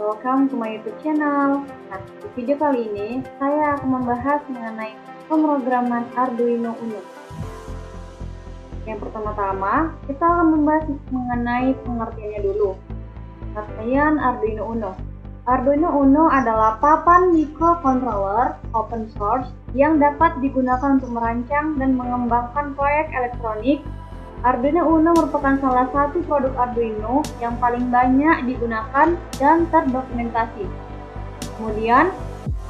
welcome to my YouTube channel. Nah, di video kali ini saya akan membahas mengenai pemrograman Arduino Uno. Yang pertama-tama, kita akan membahas mengenai pengertiannya dulu. Pengertian Arduino Uno. Arduino Uno adalah papan microcontroller open source yang dapat digunakan untuk merancang dan mengembangkan proyek elektronik. Arduino Uno merupakan salah satu produk Arduino yang paling banyak digunakan dan terdokumentasi. Kemudian,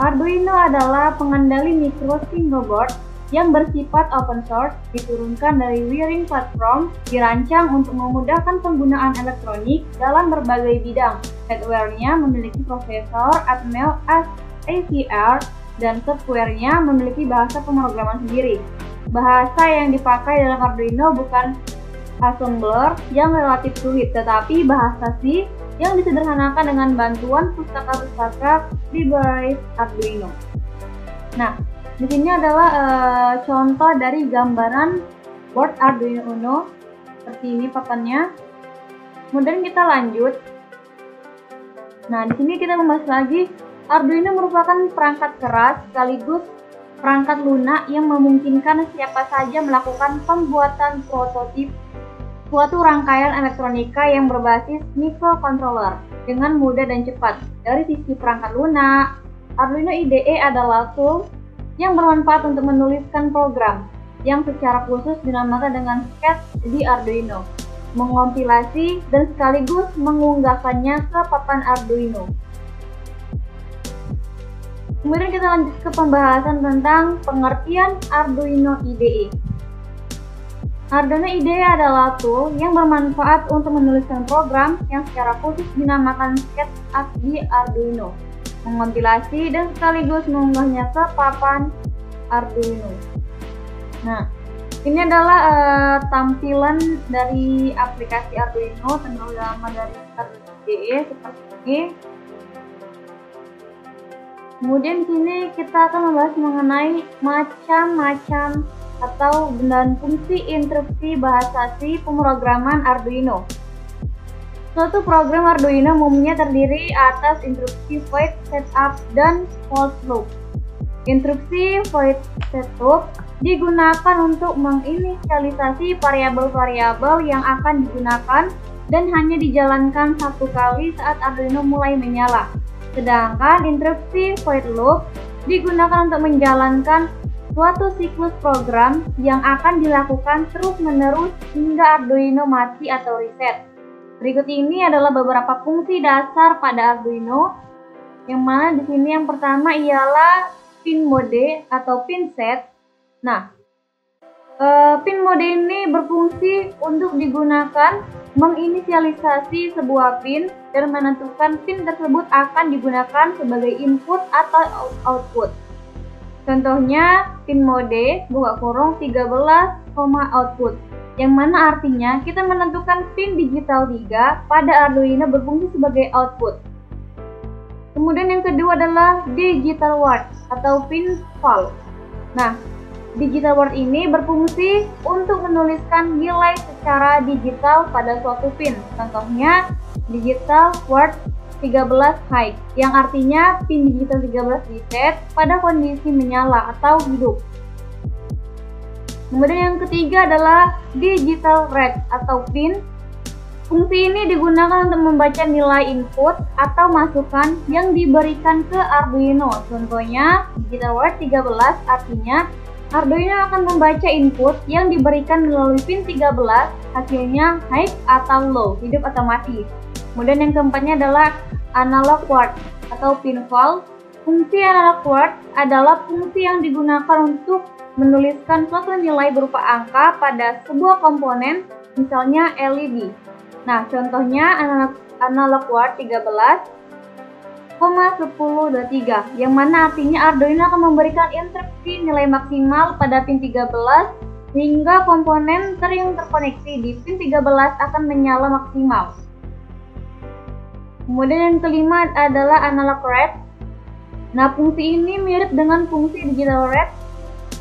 Arduino adalah pengendali micro single board yang bersifat open source, diturunkan dari Wiring Platform, dirancang untuk memudahkan penggunaan elektronik dalam berbagai bidang. Hardware-nya memiliki prosesor Atmel ACR dan software-nya memiliki bahasa pemrograman sendiri. Bahasa yang dipakai dalam Arduino bukan assembler yang relatif sulit, tetapi bahasa C yang disederhanakan dengan bantuan pustaka-pustaka library Arduino. Nah, di sini adalah contoh dari gambaran board Arduino Uno seperti ini papannya. Kemudian kita lanjut. Nah, di sini kita membahas lagi Arduino merupakan perangkat keras sekaligus perangkat lunak yang memungkinkan siapa saja melakukan pembuatan prototip suatu rangkaian elektronika yang berbasis microcontroller dengan mudah dan cepat. Dari sisi perangkat lunak, Arduino IDE adalah tool yang bermanfaat untuk menuliskan program yang secara khusus dinamakan dengan sketch di Arduino, mengompilasi dan sekaligus mengunggahkannya ke papan Arduino. Kemudian kita lanjut ke pembahasan tentang pengertian Arduino IDE. Arduino IDE adalah tool yang bermanfaat untuk menuliskan program yang secara khusus dinamakan sketch di Arduino, mengompilasi dan sekaligus mengunggahnya ke papan Arduino. Nah, ini adalah tampilan dari aplikasi Arduino, terutama dari Arduino IDE seperti ini. Kemudian sini kita akan membahas mengenai macam-macam atau dan fungsi instruksi bahasa C pemrograman Arduino. Suatu program Arduino umumnya terdiri atas instruksi void setup dan for loop. Instruksi void setup digunakan untuk menginisialisasi variabel-variabel yang akan digunakan dan hanya dijalankan satu kali saat Arduino mulai menyala. Sedangkan instruksi void loop digunakan untuk menjalankan suatu siklus program yang akan dilakukan terus-menerus hingga Arduino mati atau reset. Berikut ini adalah beberapa fungsi dasar pada Arduino, yang mana di sini yang pertama ialah pin mode atau pin set. Nah, pin mode ini berfungsi untuk digunakan menginisialisasi sebuah pin dan menentukan pin tersebut akan digunakan sebagai input atau output. Contohnya pin mode buka kurung 13, output, yang mana artinya kita menentukan pin digital 3 pada Arduino berfungsi sebagai output. Kemudian yang kedua adalah digital word atau pin val. Nah, digital word ini berfungsi untuk menuliskan nilai secara digital pada suatu pin. Contohnya digital word 13 high, yang artinya pin digital 13 diset pada kondisi menyala atau hidup. Kemudian yang ketiga adalah digital read atau pin. Fungsi ini digunakan untuk membaca nilai input atau masukan yang diberikan ke Arduino. Contohnya digital word 13 artinya Arduino akan membaca input yang diberikan melalui pin 13, hasilnya high atau low, hidup atau mati. Kemudian yang keempatnya adalah analog word atau pin val. Fungsi analog word adalah fungsi yang digunakan untuk menuliskan suatu nilai berupa angka pada sebuah komponen, misalnya LED. Nah, contohnya analog word 13,1023, yang mana artinya Arduino akan memberikan instruksi nilai maksimal pada pin 13 hingga komponen yang terkoneksi di pin 13 akan menyala maksimal. Kemudian yang kelima adalah analog read. Nah, fungsi ini mirip dengan fungsi digital read,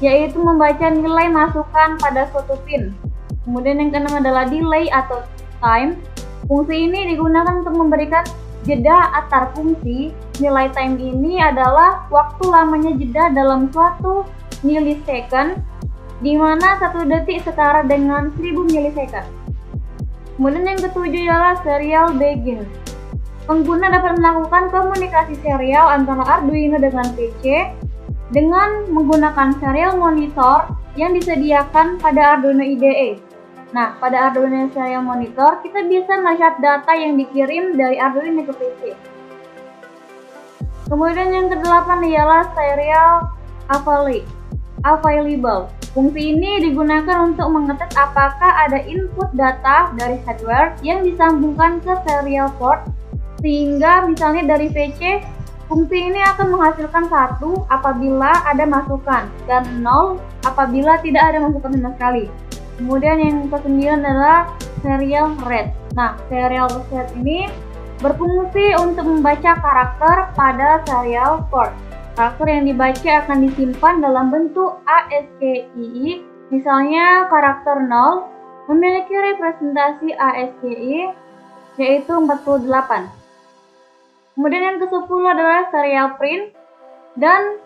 yaitu membaca nilai masukan pada suatu pin. Kemudian yang keenam adalah delay atau time. Fungsi ini digunakan untuk memberikan Jeda antar fungsi, nilai time ini adalah waktu lamanya jeda dalam suatu milisecond, di mana 1 detik setara dengan 1000 milisecond. Kemudian yang ketujuh adalah serial begin. Pengguna dapat melakukan komunikasi serial antara Arduino dengan PC dengan menggunakan serial monitor yang disediakan pada Arduino IDE. Nah, pada Arduino Serial Monitor, kita bisa melihat data yang dikirim dari Arduino ke PC. Kemudian yang kedelapan ialah Serial Available. Fungsi ini digunakan untuk mengetes apakah ada input data dari hardware yang disambungkan ke serial port, sehingga misalnya dari PC, fungsi ini akan menghasilkan 1 apabila ada masukan dan 0 apabila tidak ada masukan sama sekali. Kemudian yang ke-9 adalah serial read. Nah, serial read ini berfungsi untuk membaca karakter pada serial port. Karakter yang dibaca akan disimpan dalam bentuk ASCII. Misalnya karakter 0 memiliki representasi ASCII yaitu 48. Kemudian yang ke-10 adalah serial print dan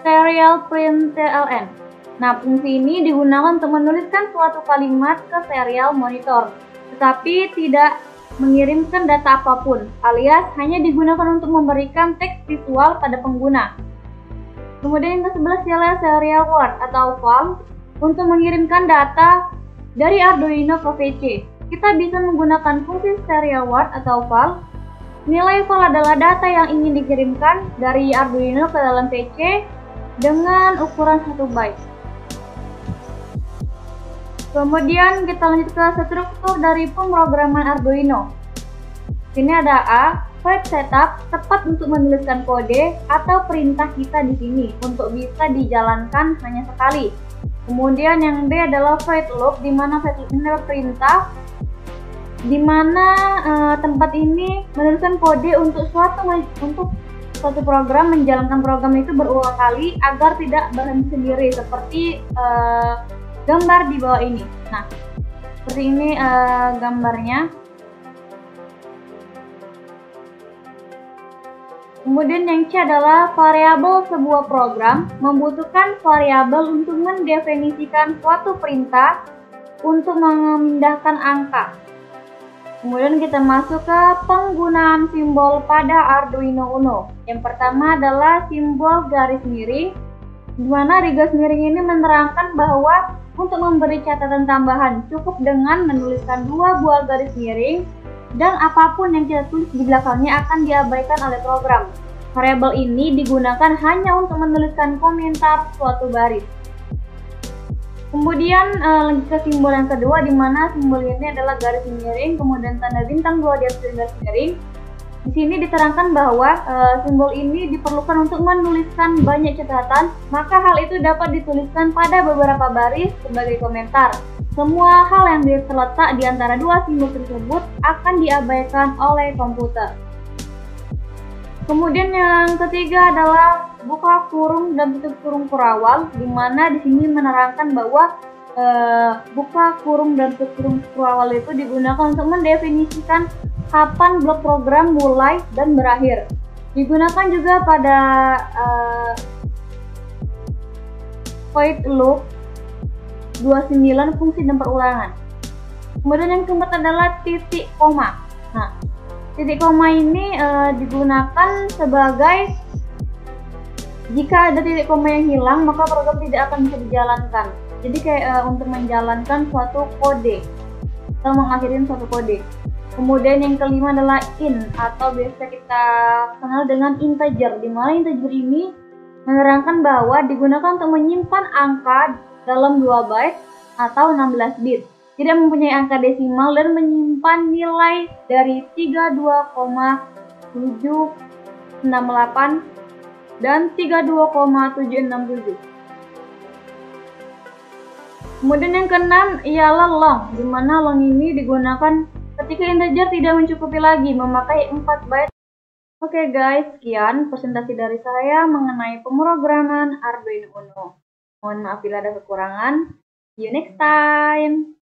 serial print TLN. Nah, fungsi ini digunakan untuk menuliskan suatu kalimat ke serial monitor, tetapi tidak mengirimkan data apapun, alias hanya digunakan untuk memberikan teks visual pada pengguna. Kemudian yang ke-11 ialah serial word atau file untuk mengirimkan data dari Arduino ke PC. Kita bisa menggunakan fungsi serial word atau file. Nilai file adalah data yang ingin dikirimkan dari Arduino ke dalam PC dengan ukuran 1 byte. Kemudian kita lanjut ke struktur dari pemrograman Arduino. Sini ada A, file setup, tepat untuk menuliskan kode atau perintah kita di sini untuk bisa dijalankan hanya sekali. Kemudian yang B adalah void loop, di mana void loop ini adalah perintah di mana tempat ini menuliskan kode untuk suatu program, menjalankan program itu berulang kali agar tidak berhenti sendiri seperti gambar di bawah ini. Nah, seperti ini gambarnya. Kemudian yang C adalah variabel. Sebuah program membutuhkan variabel untuk mendefinisikan suatu perintah untuk memindahkan angka. Kemudian kita masuk ke penggunaan simbol pada Arduino Uno. Yang pertama adalah simbol garis miring, di mana di garis miring ini menerangkan bahwa untuk memberi catatan tambahan cukup dengan menuliskan 2 buah garis miring dan apapun yang kita tulis di belakangnya akan diabaikan oleh program. Variabel ini digunakan hanya untuk menuliskan komentar suatu baris. Kemudian lanjut ke simbol yang kedua, di mana simbol ini adalah garis miring, kemudian tanda bintang 2 di atas garis miring. Di sini diterangkan bahwa simbol ini diperlukan untuk menuliskan banyak catatan, maka hal itu dapat dituliskan pada beberapa baris sebagai komentar. Semua hal yang terletak di antara 2 simbol tersebut akan diabaikan oleh komputer. Kemudian yang ketiga adalah buka kurung dan tutup kurung kurawal, di mana di sini menerangkan bahwa buka kurung dan tutup kurung kurawal itu digunakan untuk mendefinisikan kapan blok program mulai dan berakhir. Digunakan juga pada void loop 29 fungsi dan perulangan. Kemudian yang keempat adalah titik koma. Nah, titik koma ini digunakan sebagai jika ada titik koma yang hilang maka program tidak akan bisa dijalankan. Jadi kayak untuk menjalankan suatu kode atau mengakhiri suatu kode. Kemudian yang kelima adalah int atau biasa kita kenal dengan integer, di mana integer ini menerangkan bahwa digunakan untuk menyimpan angka dalam 2 byte atau 16 bit. Tidak mempunyai angka desimal dan menyimpan nilai dari 32,768 dan 32,767. Kemudian yang keenam ialah long, di mana long ini digunakan ketika integer tidak mencukupi lagi, memakai 4 byte. Oke guys, sekian presentasi dari saya mengenai pemrograman Arduino Uno. Mohon maaf bila ada kekurangan. See you next time.